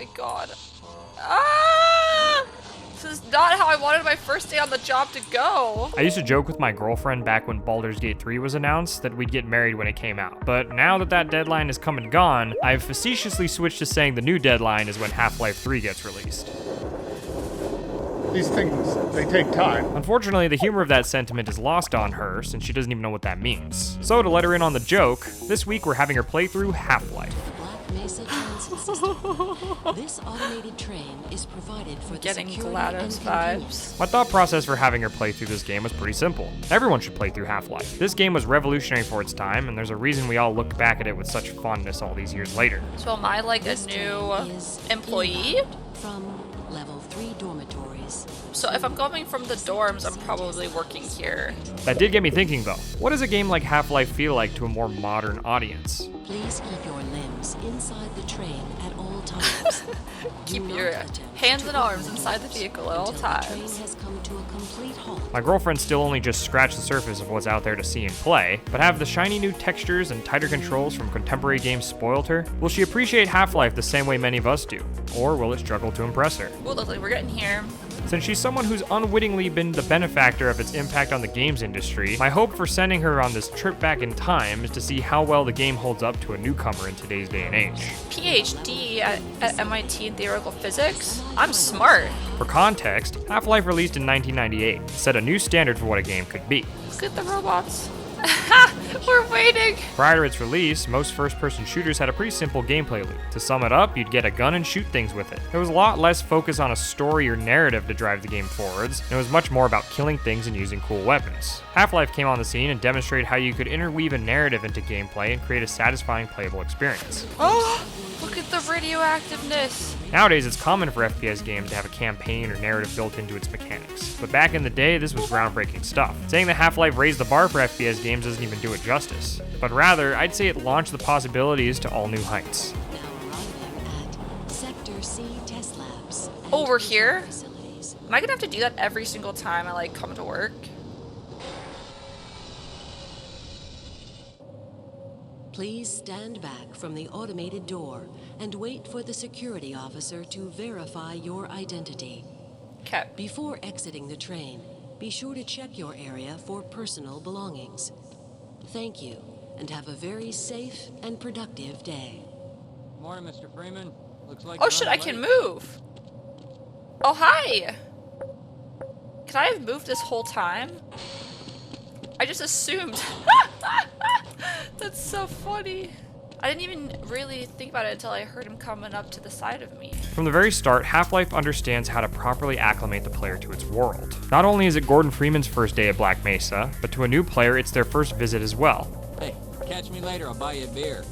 my god. Ah! This is not how I wanted my first day on the job to go. I used to joke with my girlfriend back when Baldur's Gate 3 was announced that we'd get married when it came out. But now that that deadline is come and gone, I've facetiously switched to saying the new deadline is when Half-Life 3 gets released. These things, they take time. Unfortunately, the humor of that sentiment is lost on her since she doesn't even know what that means. So to let her in on the joke, this week we're having her play through Half-Life. Black Mesa transit system. This automated train is provided for Getting the security GLaDOS and vibes. convenience. My thought process for having her play through this game was pretty simple. Everyone should play through Half-Life. This game was revolutionary for its time, and there's a reason we all look back at it with such fondness all these years later. So am I like a This new train is employee? inbound from level 3 dormitories. So if I'm coming from the dorms, I'm probably working here. That did get me thinking though. What does a game like Half-Life feel like to a more modern audience? Please keep your limbs inside the train at all times. Keep Do not your attempt hands to and arms open inside the doors vehicle at all until the train times. has come to a complete halt. My girlfriend still only just scratched the surface of what's out there to see and play, but have the shiny new textures and tighter controls from contemporary games spoiled her? Will she appreciate Half-Life the same way many of us do? Or will it struggle to impress her? Well, looks like we're getting here. Since she's someone who's unwittingly been the benefactor of its impact on the games industry, my hope for sending her on this trip back in time is to see how well the game holds up to a newcomer in today's day and age. PhD at MIT in theoretical physics? I'm smart. For context, Half-Life released in 1998 set a new standard for what a game could be. Look at the robots. We're waiting. Prior to its release, most first-person shooters had a pretty simple gameplay loop. To sum it up, you'd get a gun and shoot things with it. There was a lot less focus on a story or narrative to drive the game forwards, and it was much more about killing things and using cool weapons. Half-Life came on the scene and demonstrated how you could interweave a narrative into gameplay and create a satisfying playable experience. Oh, look at the radioactiveness. Nowadays, it's common for FPS games to have a campaign or narrative built into its mechanics, but back in the day, this was groundbreaking stuff. Saying that Half-Life raised the bar for FPS games doesn't even do it justice, but rather, I'd say it launched the possibilities to all new heights. Now arriving at Sector C test labs. and Oh, we're here? facilities. Am I gonna have to do that every single time I like come to work? Please stand back from the automated door and wait for the security officer to verify your identity. Okay. Before exiting the train, be sure to check your area for personal belongings. Thank you, and have a very safe and productive day. Morning, Mr. Freeman. Looks like Oh you're shit, on I the can way. move. Oh, hi. Can I have moved this whole time? I just assumed. That's so funny. I didn't even really think about it until I heard him coming up to the side of me. From the very start, Half-Life understands how to properly acclimate the player to its world. Not only is it Gordon Freeman's first day at Black Mesa, but to a new player, it's their first visit as well. Hey, catch me later. I'll buy you a beer.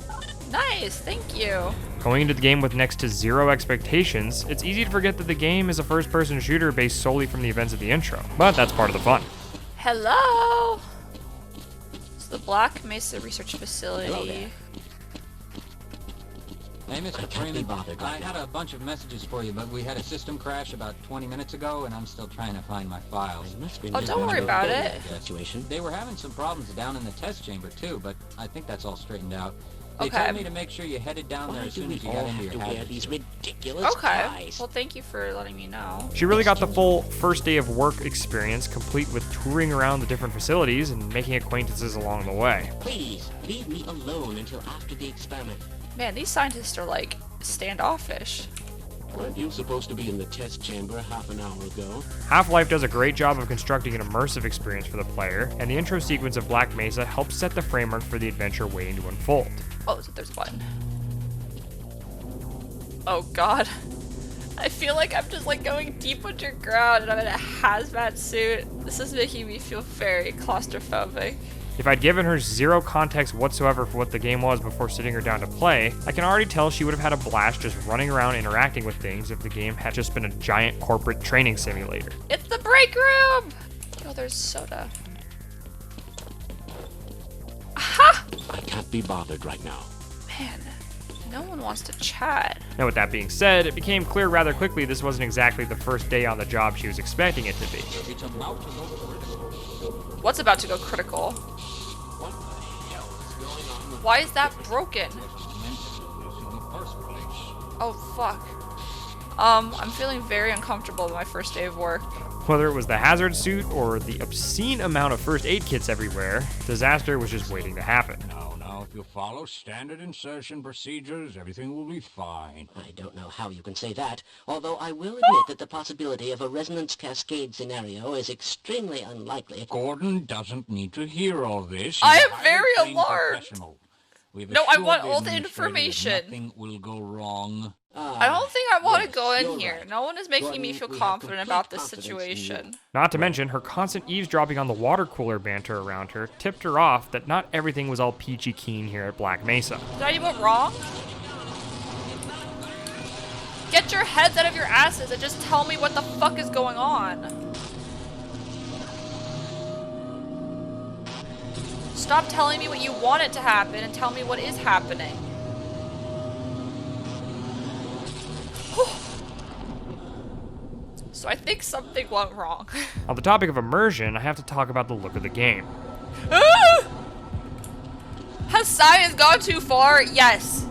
Nice, thank you. Going into the game with next to zero expectations, it's easy to forget that the game is a first-person shooter based solely from the events of the intro, but that's part of the fun. Hello. It's the Black Mesa Research Facility. Hey, Mr. Freeman. I had a bunch of messages for you, but we had a system crash about 20 minutes ago, and I'm still trying to find my files. Oh, don't worry about it. They were having some problems down in the test chamber, too, but I think that's all straightened out. They Okay. told me to make sure you headed down there as soon as you got into your hazard these suit. ridiculous Okay. ties? Well, thank you for letting me know. She really got the full first day of work experience, complete with touring around the different facilities and making acquaintances along the way. Please, leave me alone until after the experiment. Man, these scientists are like standoffish. Weren't you supposed to be in the test chamber half an hour ago? Half-Life does a great job of constructing an immersive experience for the player, and the intro sequence of Black Mesa helps set the framework for the adventure waiting to unfold. Oh, so there's a button. Oh god. I feel like I'm just like going deep underground and I'm in a hazmat suit. This is making me feel very claustrophobic. If I'd given her zero context whatsoever for what the game was before sitting her down to play, I can already tell she would have had a blast just running around interacting with things if the game had just been a giant corporate training simulator. It's the break room! Oh, there's soda. Aha! I can't be bothered right now. Man, no one wants to chat. Now with that being said, it became clear rather quickly this wasn't exactly the first day on the job she was expecting it to be. It's about to go critical. What's about to go critical? What the hell is going on with Why is that broken? Meant to lose in the first place. Oh fuck. I'm feeling very uncomfortable with my first day of work. Whether it was the hazard suit or the obscene amount of first aid kits everywhere, disaster was just waiting to happen. Now, if you follow standard insertion procedures, everything will be fine. I don't know how you can say that, although I will admit that the possibility of a resonance cascade scenario is extremely unlikely. Gordon doesn't need to hear all this. I He's am a highly very trained alarmed. professional. We've No, I assured want all the administrator that information. Nothing will go wrong. I don't think I want to yes, go in you're here. right. No one is making me Gordon, feel we have confident complete about this confidence in you. situation. Not to mention, her constant eavesdropping on the water cooler banter around her tipped her off that not everything was all peachy keen here at Black Mesa. Did I do it wrong? Get your heads out of your asses and just tell me what the fuck is going on. Stop telling me what you want it to happen and tell me what is happening. So I think something went wrong. On the topic of immersion, I have to talk about the look of the game. Has science gone too far? Yes.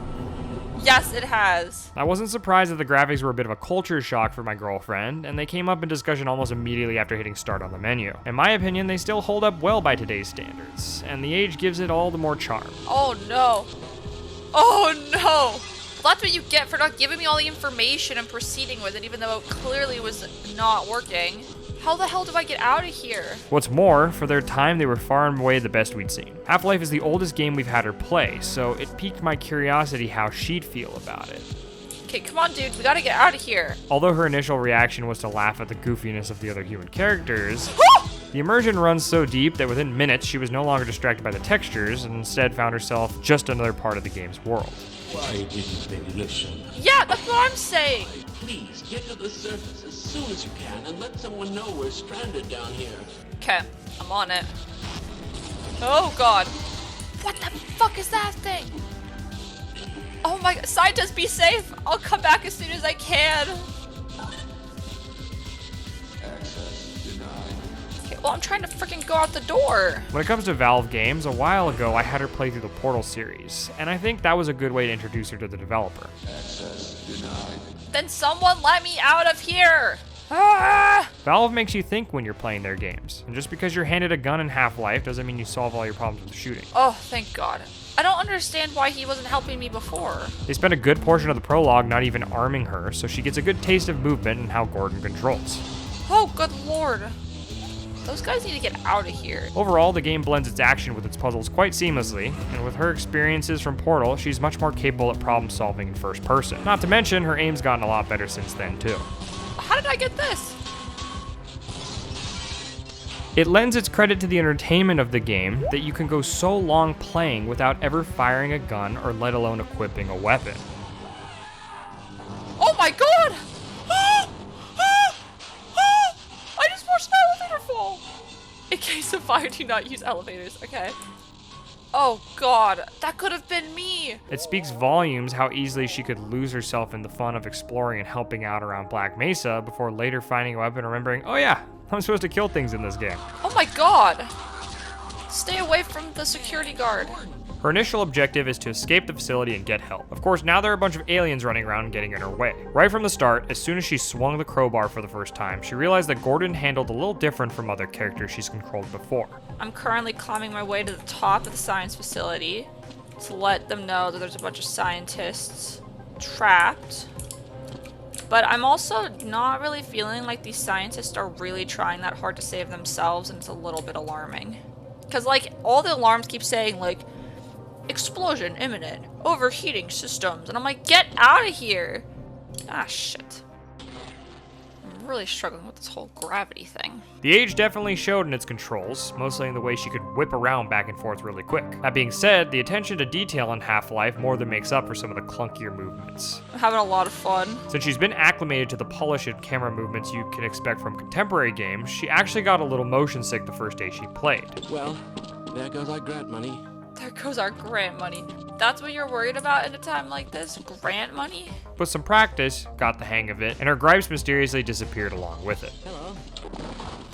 Yes, it has. I wasn't surprised that the graphics were a bit of a culture shock for my girlfriend, and they came up in discussion almost immediately after hitting start on the menu. In my opinion, they still hold up well by today's standards, and the age gives it all the more charm. Oh no. Oh no. That's what you get for not giving me all the information and proceeding with it, even though it clearly was not working. How the hell do I get out of here? What's more, for their time, they were far and away the best we'd seen. Half-Life is the oldest game we've had her play, so it piqued my curiosity how she'd feel about it. Okay, come on, dude. We gotta get out of here. Although her initial reaction was to laugh at the goofiness of the other human characters, the immersion runs so deep that within minutes she was no longer distracted by the textures and instead found herself just another part of the game's world. Why didn't they listen? Yeah, that's what I'm saying. Please, get to the surface as soon as you can and let someone know we're stranded down here. Okay, I'm on it. Oh god. What the fuck is that thing? Oh my god. Scientists, be safe. I'll come back as soon as I can. Okay, well, I'm trying to freaking go out the door. When it comes to Valve games, a while ago I had her play through the Portal series, and I think that was a good way to introduce her to the developer. Then someone let me out of here. Ah! Valve makes you think when you're playing their games, and just because you're handed a gun in Half-Life doesn't mean you solve all your problems with shooting. Oh, thank god. I don't understand why he wasn't helping me before. They spend a good portion of the prologue not even arming her, so she gets a good taste of movement and how Gordon controls. Oh, good lord. Those guys need to get out of here. Overall, the game blends its action with its puzzles quite seamlessly, and with her experiences from Portal, she's much more capable at problem solving in first person. Not to mention, her aim's gotten a lot better since then too. How did I get this? It lends its credit to the entertainment of the game that you can go so long playing without ever firing a gun or let alone equipping a weapon. Oh my god! I just watched an elevator fall! In case of fire, do not use elevators, okay? Oh god, that could have been me! It speaks volumes how easily she could lose herself in the fun of exploring and helping out around Black Mesa before later finding a weapon and remembering, oh yeah, I'm supposed to kill things in this game. Oh my god! Stay away from the security guard. Her initial objective is to escape the facility and get help. Of course, now there are a bunch of aliens running around and getting in her way. Right from the start, as soon as she swung the crowbar for the first time, she realized that Gordon handled a little different from other characters she's controlled before. I'm currently climbing my way to the top of the science facility to let them know that there's a bunch of scientists trapped. But I'm also not really feeling like these scientists are really trying that hard to save themselves, and it's a little bit alarming. Because, like, all the alarms keep saying, like, explosion imminent, overheating systems, and I'm like, get out of here! Ah, shit. I'm really struggling with this whole gravity thing. The age definitely showed in its controls, mostly in the way she could whip around back and forth really quick. That being said, the attention to detail in Half-Life more than makes up for some of the clunkier movements. I'm having a lot of fun. Since she's been acclimated to the polished camera movements you can expect from contemporary games, she actually got a little motion sick the first day she played. Well, there goes our grant money. There goes our grant money. That's what you're worried about in a time like this? Grant money? With some practice, got the hang of it, and her gripes mysteriously disappeared along with it. Hello.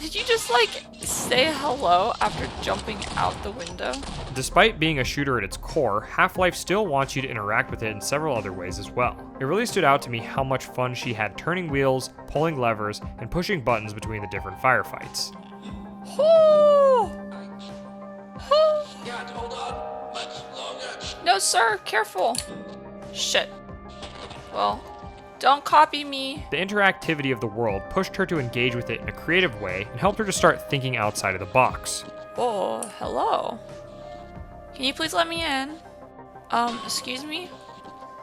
Did you just, like, say hello after jumping out the window? Despite being a shooter at its core, Half-Life still wants you to interact with it in several other ways as well. It really stood out to me how much fun she had turning wheels, pulling levers, and pushing buttons between the different firefights. No, sir, careful. Shit. Well, don't copy me. The interactivity of the world pushed her to engage with it in a creative way and helped her to start thinking outside of the box. Oh, hello. Can you please let me in? Excuse me?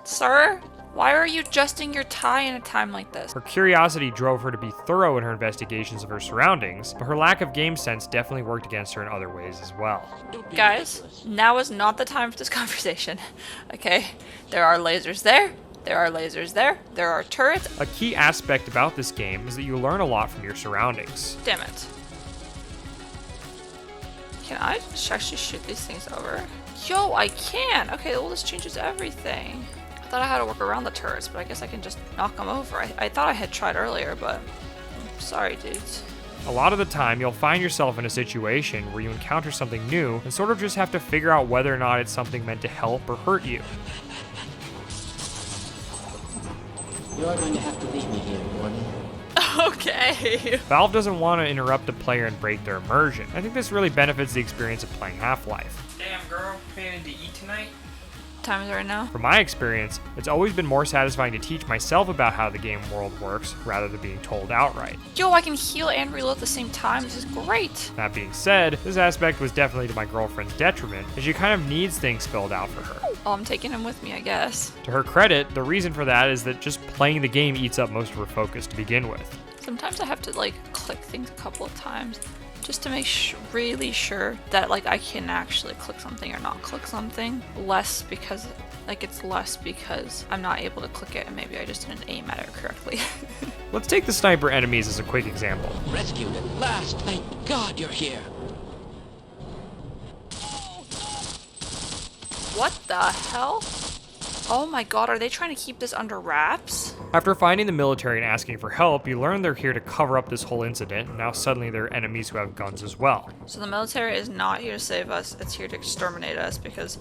Sir? Why are you adjusting your tie in a time like this? Her curiosity drove her to be thorough in her investigations of her surroundings, but her lack of game sense definitely worked against her in other ways as well. Guys, now is not the time for this conversation. Okay? There are lasers there. There are lasers there. There are turrets. A key aspect about this game is that you learn a lot from your surroundings. Damn it. Can I actually shoot these things over? Yo, I can! Okay, well this changes everything. I thought I had to work around the turrets, but I guess I can just knock them over. I thought I had tried earlier, but sorry, dudes. A lot of the time, you'll find yourself in a situation where you encounter something new and sort of just have to figure out whether or not it's something meant to help or hurt you. You are going to have to leave me here, Warden. Okay. Valve doesn't want to interrupt the player and break their immersion. I think this really benefits the experience of playing Half-Life. Damn, girl, planning to eat tonight? Time is right now. From my experience, it's always been more satisfying to teach myself about how the game world works rather than being told outright. Yo, I can heal and reload at the same time. This is great. That being said, this aspect was definitely to my girlfriend's detriment, as she kind of needs things spelled out for her. Oh, I'm taking him with me, I guess. To her credit, the reason for that is that just playing the game eats up most of her focus to begin with. Sometimes I have to, like, click things a couple of times just to make really sure that, like, I can actually click something or not click something. Less because I'm not able to click it and maybe I just didn't aim at it correctly. Let's take the sniper enemies as a quick example. Rescued at last! Thank God you're here! What the hell? Oh my god, are they trying to keep this under wraps? After finding the military and asking for help, you learn they're here to cover up this whole incident, and now suddenly there are enemies who have guns as well. So the military is not here to save us, it's here to exterminate us because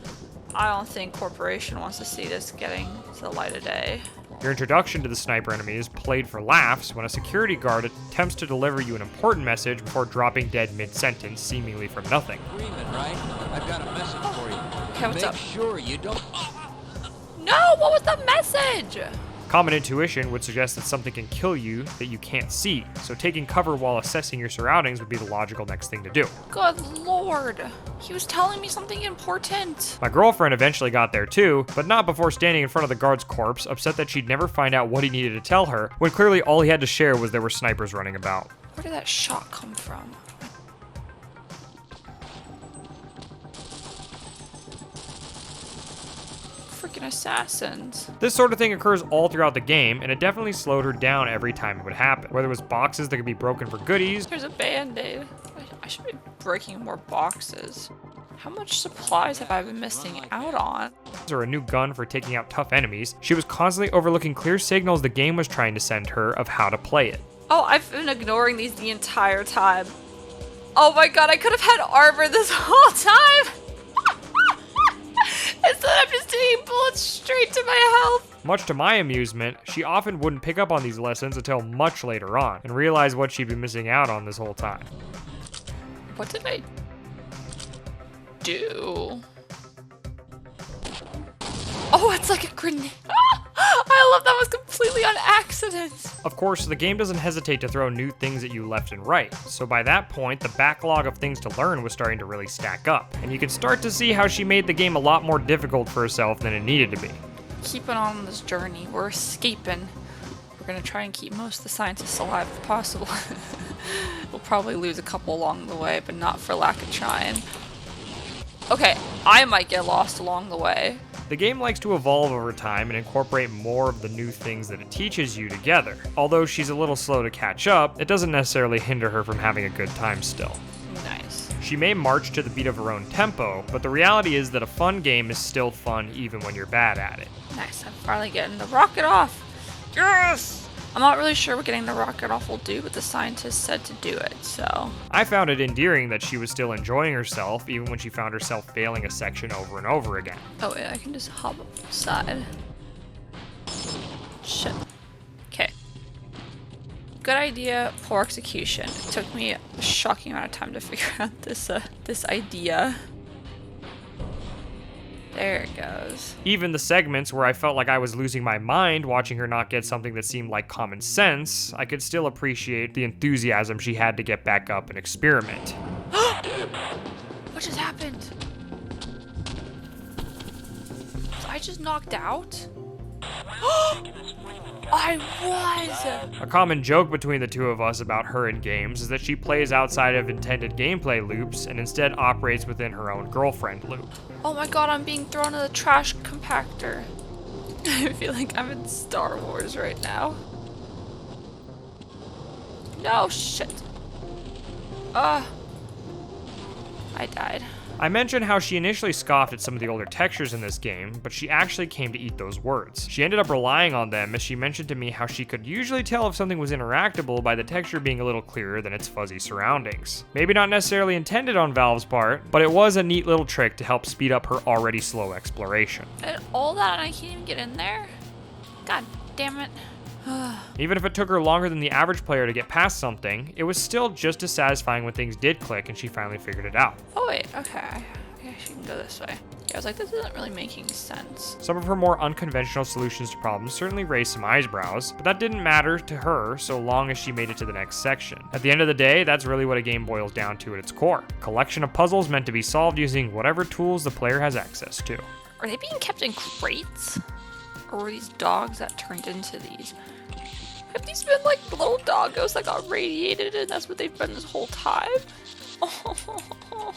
I don't think Corporation wants to see this getting to the light of day. Your introduction to the sniper enemy is played for laughs when a security guard attempts to deliver you an important message before dropping dead mid-sentence, seemingly from nothing. Agreement, right? I've got a message for you. Okay, what's up? Make sure you don't... No, what was the message? Common intuition would suggest that something can kill you that you can't see, so taking cover while assessing your surroundings would be the logical next thing to do. Good lord. He was telling me something important. My girlfriend eventually got there too, but not before standing in front of the guard's corpse, upset that she'd never find out what he needed to tell her, when clearly all he had to share was there were snipers running about. Where did that shot come from? Freaking assassins. This sort of thing occurs all throughout the game, and it definitely slowed her down every time it would happen. Whether it was boxes that could be broken for goodies, There's a band-aid. I should be breaking more boxes. How much supplies have I been missing out on? or a new gun for taking out tough enemies, she was constantly overlooking clear signals the game was trying to send her of how to play it. Oh, I've been ignoring these the entire time. Oh my god, I could have had armor this whole time! Instead I'm just taking bullets straight to my health. Much to my amusement, she often wouldn't pick up on these lessons until much later on, and realize what she'd been missing out on this whole time. What did I do? Oh, it's like a grenade. I love that was completely on accident. Of course, the game doesn't hesitate to throw new things at you left and right, so by that point, the backlog of things to learn was starting to really stack up, and you can start to see how she made the game a lot more difficult for herself than it needed to be. Keeping on this journey, we're escaping. We're gonna try and keep most of the scientists alive if possible. We'll probably lose a couple along the way, but not for lack of trying. Okay, I might get lost along the way. The game likes to evolve over time and incorporate more of the new things that it teaches you together. Although she's a little slow to catch up, it doesn't necessarily hinder her from having a good time still. Nice. She may march to the beat of her own tempo, but the reality is that a fun game is still fun even when you're bad at it. Nice, I'm finally getting the rocket off. Yes! I'm not really sure what getting the rocket off will do, but the scientist said to do it, so. I found it endearing that she was still enjoying herself even when she found herself failing a section over and over again. Oh wait, I can just hop up the side. Shit. Okay. Good idea, poor execution. It took me a shocking amount of time to figure out this idea. There it goes. Even the segments where I felt like I was losing my mind watching her not get something that seemed like common sense, I could still appreciate the enthusiasm she had to get back up and experiment. What just happened? Was I just knocked out? I was! A common joke between the two of us about her in games is that she plays outside of intended gameplay loops and instead operates within her own girlfriend loop. Oh my god, I'm being thrown in the trash compactor. I feel like I'm in Star Wars right now. No, shit. I died. I mentioned how she initially scoffed at some of the older textures in this game, but she actually came to eat those words. She ended up relying on them as she mentioned to me how she could usually tell if something was interactable by the texture being a little clearer than its fuzzy surroundings. Maybe not necessarily intended on Valve's part, but it was a neat little trick to help speed up her already slow exploration. And all that and I can't even get in there? God damn it. Even if it took her longer than the average player to get past something, it was still just as satisfying when things did click and she finally figured it out. Oh wait, okay. I guess she can go this way. Yeah, I was like, this isn't really making sense. Some of her more unconventional solutions to problems certainly raised some eyebrows, but that didn't matter to her so long as she made it to the next section. At the end of the day, that's really what a game boils down to at its core. A collection of puzzles meant to be solved using whatever tools the player has access to. Are they being kept in crates? Or were these dogs that turned into these? Have these been like little doggos that got radiated and that's what they've been this whole time?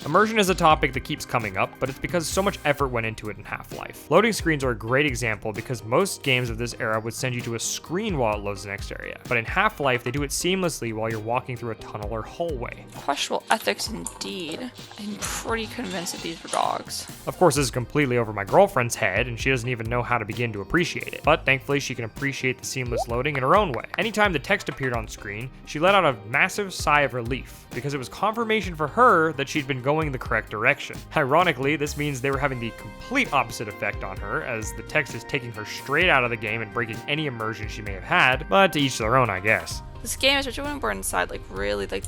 Immersion is a topic that keeps coming up, but it's because so much effort went into it in Half-Life. Loading screens are a great example because most games of this era would send you to a screen while it loads the next area. But in Half-Life, they do it seamlessly while you're walking through a tunnel or hallway. Questionable ethics indeed. I'm pretty convinced that these were dogs. Of course, this is completely over my girlfriend's head, and she doesn't even know how to begin to appreciate it. But thankfully, she can appreciate the seamless loading in her own way. Anytime the text appeared on screen, she let out a massive sigh of relief, because it was confirmation for her that she'd been going the correct direction. Ironically, this means they were having the complete opposite effect on her, as the text is taking her straight out of the game and breaking any immersion she may have had, but to each their own, I guess. This game, especially when we're inside, like really, like,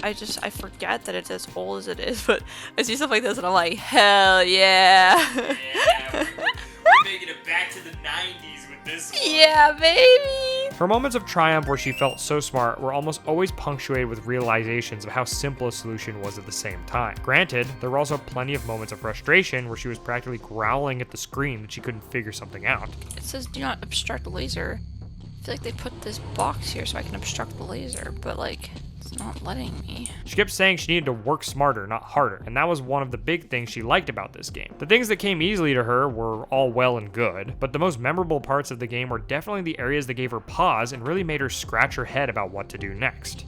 I forget that it's as old as it is, but I see stuff like this and I'm like, hell yeah. Yeah, we're making it back to the 90s with this one. Yeah, baby. Her moments of triumph where she felt so smart were almost always punctuated with realizations of how simple a solution was at the same time. Granted, there were also plenty of moments of frustration where she was practically growling at the screen that she couldn't figure something out. It says do not obstruct the laser. I feel like they put this box here so I can obstruct the laser, but like, it's not letting me. She kept saying she needed to work smarter, not harder, and that was one of the big things she liked about this game. The things that came easily to her were all well and good, but the most memorable parts of the game were definitely the areas that gave her pause and really made her scratch her head about what to do next.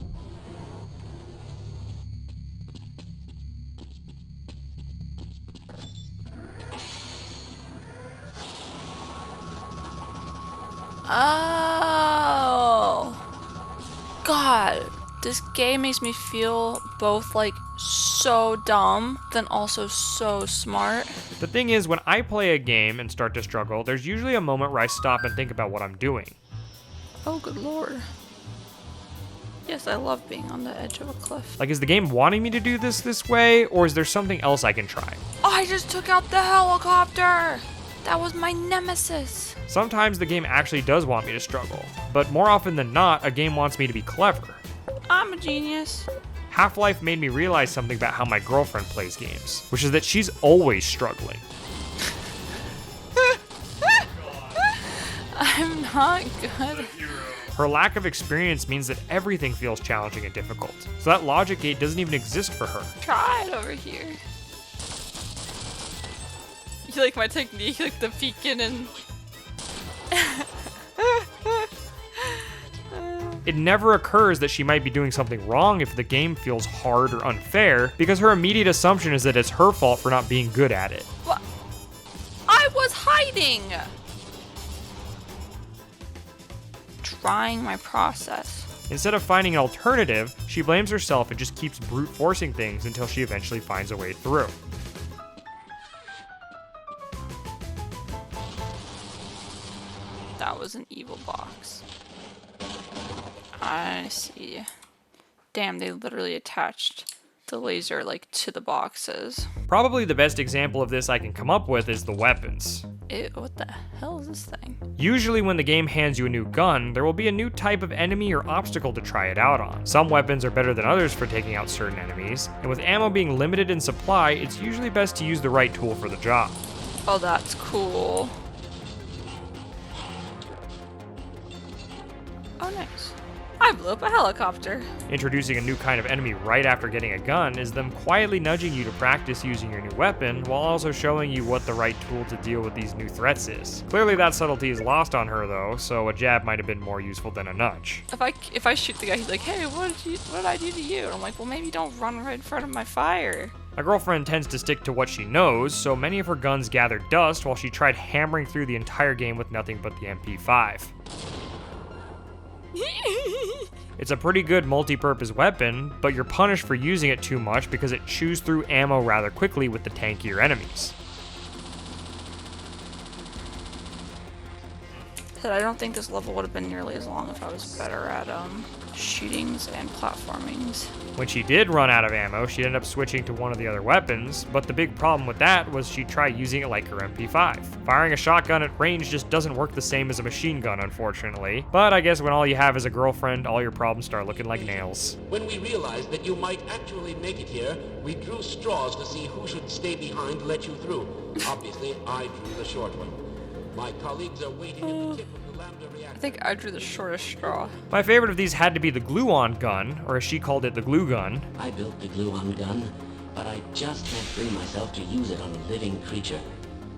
Oh. God. This game makes me feel both like so dumb, then also so smart. The thing is, when I play a game and start to struggle, there's usually a moment where I stop and think about what I'm doing. Oh, good lord. Yes, I love being on the edge of a cliff. Like, is the game wanting me to do this way, or is there something else I can try? I just took out the helicopter! That was my nemesis. Sometimes the game actually does want me to struggle, but more often than not, a game wants me to be clever. I'm a genius. Half-Life made me realize something about how my girlfriend plays games, which is that she's always struggling. I'm not good. Her lack of experience means that everything feels challenging and difficult, so that logic gate doesn't even exist for her. Try it over here. You like my technique, like the peeking and... It never occurs that she might be doing something wrong if the game feels hard or unfair, because her immediate assumption is that it's her fault for not being good at it. What? I was hiding! trying my process. Instead of finding an alternative, she blames herself and just keeps brute forcing things until she eventually finds a way through. That was an evil box. I see. Damn, they literally attached the laser like to the boxes. Probably the best example of this I can come up with is the weapons. Ew, what the hell is this thing? Usually when the game hands you a new gun, there will be a new type of enemy or obstacle to try it out on. Some weapons are better than others for taking out certain enemies, and with ammo being limited in supply, it's usually best to use the right tool for the job. Oh, that's cool. Oh, nice. I blew up a helicopter. Introducing a new kind of enemy right after getting a gun is them quietly nudging you to practice using your new weapon, while also showing you what the right tool to deal with these new threats is. Clearly that subtlety is lost on her though, so a jab might have been more useful than a nudge. If I shoot the guy, he's like, hey, what did I do to you? And I'm like, well, maybe don't run right in front of my fire. My girlfriend tends to stick to what she knows, so many of her guns gathered dust while she tried hammering through the entire game with nothing but the MP5. It's a pretty good multi-purpose weapon, but you're punished for using it too much because it chews through ammo rather quickly with the tankier enemies. But I don't think this level would have been nearly as long if I was better at shootings and platformings. When she did run out of ammo, she'd end up switching to one of the other weapons, but the big problem with that was she'd try using it like her MP5. Firing a shotgun at range just doesn't work the same as a machine gun, unfortunately. But I guess when all you have is a girlfriend, all your problems start looking like nails. When we realized that you might actually make it here, we drew straws to see who should stay behind to let you through. Obviously, I drew the short one. My colleagues are waiting at the tip of the lambda reactor. I think I drew the shortest straw. My favorite of these had to be the glue-on gun, or as she called it, the glue gun. I built the glue-on gun, but I just can't bring myself to use it on a living creature.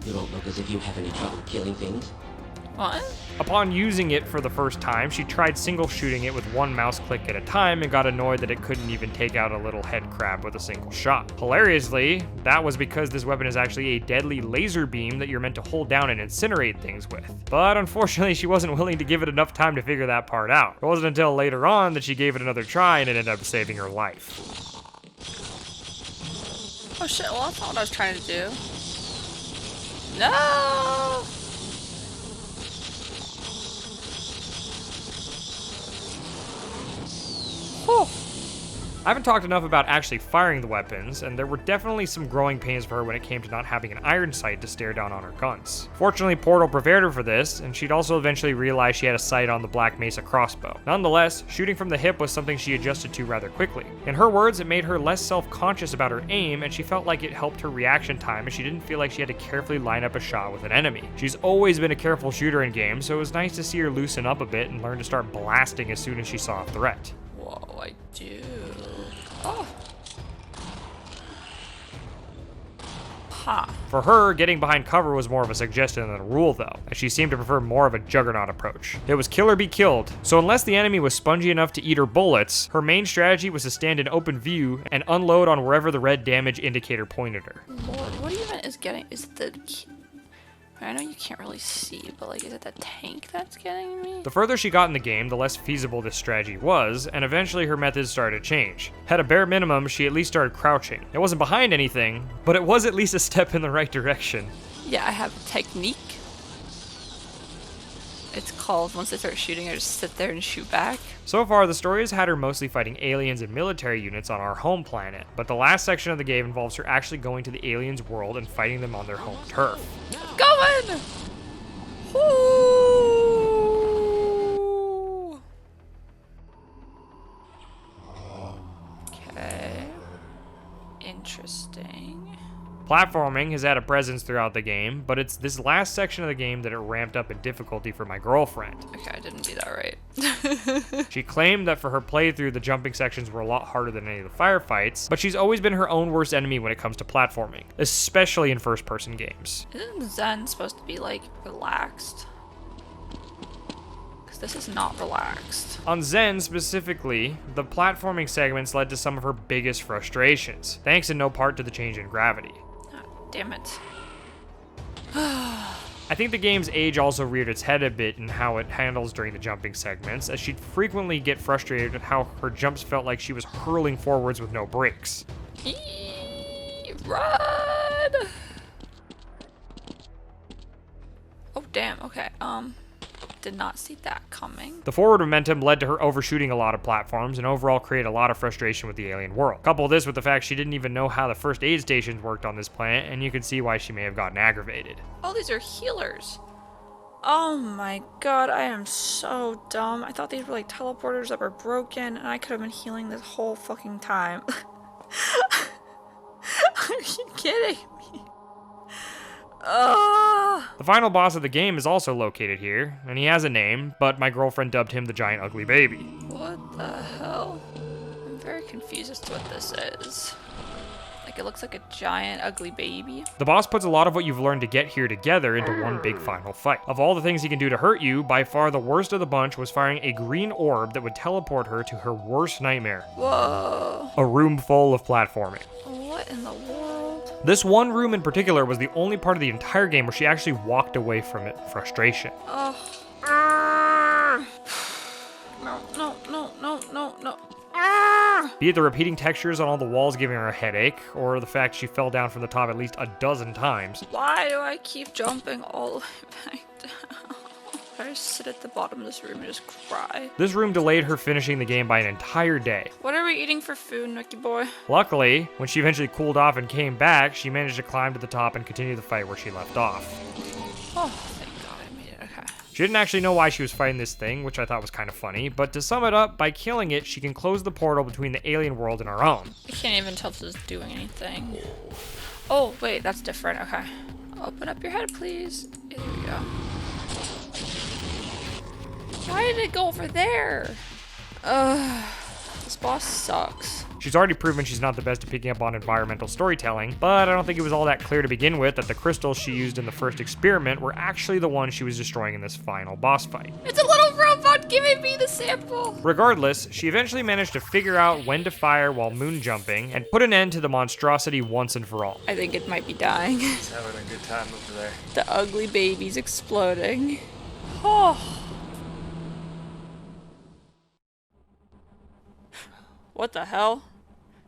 You don't look as if you have any trouble killing things. What? Upon using it for the first time, she tried single shooting it with one mouse click at a time and got annoyed that it couldn't even take out a little head crab with a single shot. Hilariously, that was because this weapon is actually a deadly laser beam that you're meant to hold down and incinerate things with. But unfortunately, she wasn't willing to give it enough time to figure that part out. It wasn't until later on that she gave it another try and it ended up saving her life. Oh shit, well that's not what I was trying to do. No! Whew. I haven't talked enough about actually firing the weapons, and there were definitely some growing pains for her when it came to not having an iron sight to stare down on her guns. Fortunately, Portal prepared her for this, and she'd also eventually realize she had a sight on the Black Mesa crossbow. Nonetheless, shooting from the hip was something she adjusted to rather quickly. In her words, it made her less self-conscious about her aim, and she felt like it helped her reaction time, and she didn't feel like she had to carefully line up a shot with an enemy. She's always been a careful shooter in games, so it was nice to see her loosen up a bit and learn to start blasting as soon as she saw a threat. Whoa, I do. Oh. Ha. For her, getting behind cover was more of a suggestion than a rule though, as she seemed to prefer more of a juggernaut approach. It was kill or be killed, so unless the enemy was spongy enough to eat her bullets, her main strategy was to stand in open view and unload on wherever the red damage indicator pointed her. Lord, what even is getting, is the, I know you can't really see, but like, is it the tank that's getting me? The further she got in the game, the less feasible this strategy was, and eventually her methods started to change. At a bare minimum, she at least started crouching. It wasn't behind anything, but it was at least a step in the right direction. Yeah, I have a technique. It's called, once I start shooting, I just sit there and shoot back. So far, the story has had her mostly fighting aliens and military units on our home planet, but the last section of the game involves her actually going to the aliens' world and fighting them on their home turf. Going! Ooh. Okay. Interesting. Platforming has had a presence throughout the game, but it's this last section of the game that it ramped up in difficulty for my girlfriend. Okay, I didn't do that right. She claimed that for her playthrough, the jumping sections were a lot harder than any of the firefights, but she's always been her own worst enemy when it comes to platforming, especially in first-person games. Isn't Zen supposed to be, like, relaxed? Because this is not relaxed. On Zen specifically, the platforming segments led to some of her biggest frustrations, thanks in no part to the change in gravity. Damn it. I think the game's age also reared its head a bit in how it handles during the jumping segments, as she'd frequently get frustrated at how her jumps felt like she was hurling forwards with no brakes. Run! Oh, damn, okay, did not see that coming. The forward momentum led to her overshooting a lot of platforms and overall created a lot of frustration with the alien world. Couple this with the fact she didn't even know how the first aid stations worked on this planet, and you can see why she may have gotten aggravated. Oh, these are healers. Oh my god, I am so dumb. I thought these were like teleporters that were broken, and I could have been healing this whole fucking time. Are you kidding me? The final boss of the game is also located here, and he has a name, but my girlfriend dubbed him the giant ugly baby. What the hell? I'm very confused as to what this is. Like, it looks like a giant ugly baby. The boss puts a lot of what you've learned to get here together into one big final fight. Of all the things he can do to hurt you, by far the worst of the bunch was firing a green orb that would teleport her to her worst nightmare. Whoa. A room full of platforming. What in the world? This one room in particular was the only part of the entire game where she actually walked away from it in frustration. Oh. No. Be it the repeating textures on all the walls giving her a headache, or the fact she fell down from the top at least a dozen times. Why do I keep jumping all the way back down? I just sit at the bottom of this room and just cry. This room delayed her finishing the game by an entire day. What are we eating for food, Nookie boy? Luckily, when she eventually cooled off and came back, she managed to climb to the top and continue the fight where she left off. Oh, thank god I made it, okay. She didn't actually know why she was fighting this thing, which I thought was kind of funny, but to sum it up, by killing it, she can close the portal between the alien world and our own. I can't even tell if this is doing anything. Oh, wait, that's different, okay. Open up your head, please. There we go. Why did it go over there? This boss sucks. She's already proven she's not the best at picking up on environmental storytelling, but I don't think it was all that clear to begin with that the crystals she used in the first experiment were actually the ones she was destroying in this final boss fight. It's a little robot giving me the sample! Regardless, she eventually managed to figure out when to fire while moon jumping and put an end to the monstrosity once and for all. I think it might be dying. He's having a good time over there. The ugly baby's exploding. Oh. What the hell?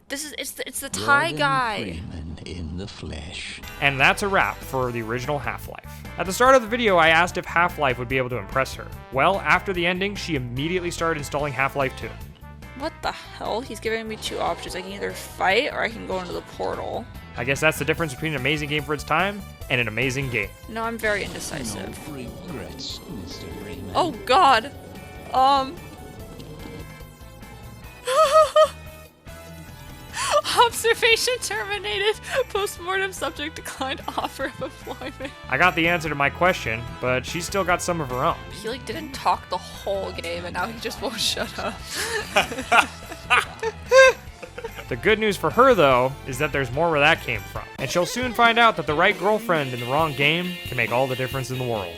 It's the Thai guy. In the flesh. And that's a wrap for the original Half-Life. At the start of the video, I asked if Half-Life would be able to impress her. Well, after the ending, she immediately started installing Half-Life 2. What the hell? He's giving me two options. I can either fight or I can go into the portal. I guess that's the difference between an amazing game for its time and an amazing game. No, I'm very indecisive. No regrets, Mr. Freeman. Oh god. Observation terminated. Postmortem subject declined offer of employment. I got the answer to my question, but she's still got some of her own. He like didn't talk the whole game and now he just won't shut up. The good news for her, though, is that there's more where that came from. And she'll soon find out that the right girlfriend in the wrong game can make all the difference in the world.